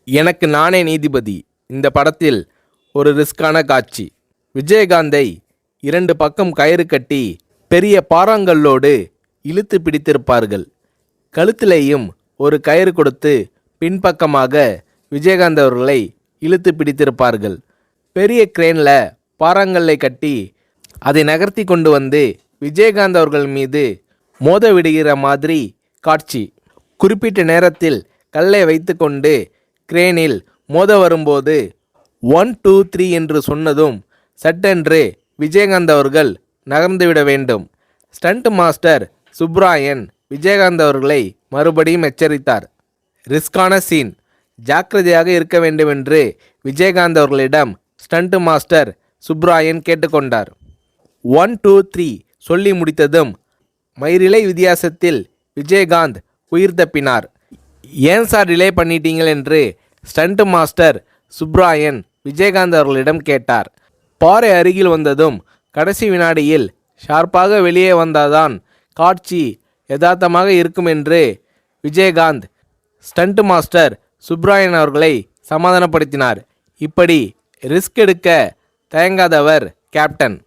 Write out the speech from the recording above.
எனக்கு நானே நீதிபதி. இந்த படத்தில் ஒரு ரிஸ்கான காட்சி. விஜயகாந்தை 2 பக்கம் கயிறு கட்டி பெரிய பாறாங்கல்லோடு இழுத்து பிடித்திருப்பார்கள். கழுத்திலேயும் ஒரு கயிறு கொடுத்து பின்பக்கமாக விஜயகாந்த் அவர்களை இழுத்து பிடித்திருப்பார்கள். பெரிய கிரேனில் பாறாங்கல்லை கட்டி அதை நகர்த்தி கொண்டு வந்து விஜயகாந்த் அவர்கள் மீது மோத விடுகிற மாதிரி காட்சி. குறிப்பிட்ட நேரத்தில் கல்லை வைத்து கொண்டு கிரேனில் மோத வரும்போது 1 2 3 என்று சொன்னதும் சட்டென்று விஜயகாந்த் அவர்கள் நகர்ந்துவிட வேண்டும். ஸ்டண்ட் மாஸ்டர் சுப்ராயன் விஜயகாந்த் அவர்களை மறுபடியும் எச்சரித்தார். ரிஸ்கான சீன், ஜாக்கிரதையாக இருக்க வேண்டுமென்று விஜயகாந்த் அவர்களிடம் ஸ்டண்ட் மாஸ்டர் சுப்ராயன் கேட்டுக்கொண்டார். 1 2 3 சொல்லி முடித்ததும் மயிரிழை வித்தியாசத்தில் விஜயகாந்த் உயிர் தப்பினார். ஏன் சார் டிலே பண்ணிட்டீங்கள் என்று ஸ்டண்ட் மாஸ்டர் சுப்ராயன் விஜயகாந்த் அவர்களிடம் கேட்டார். பாறை அருகில் வந்ததும் கடைசி வினாடியில் ஷார்ப்பாக வெளியே வந்தாதான் காட்சி யதார்த்தமாக இருக்கும் என்று விஜயகாந்த் ஸ்டண்ட் மாஸ்டர் சுப்ராயன் அவர்களை சமாதானப்படுத்தினார். இப்படி ரிஸ்க் எடுக்க தயங்காதவர் கேப்டன்.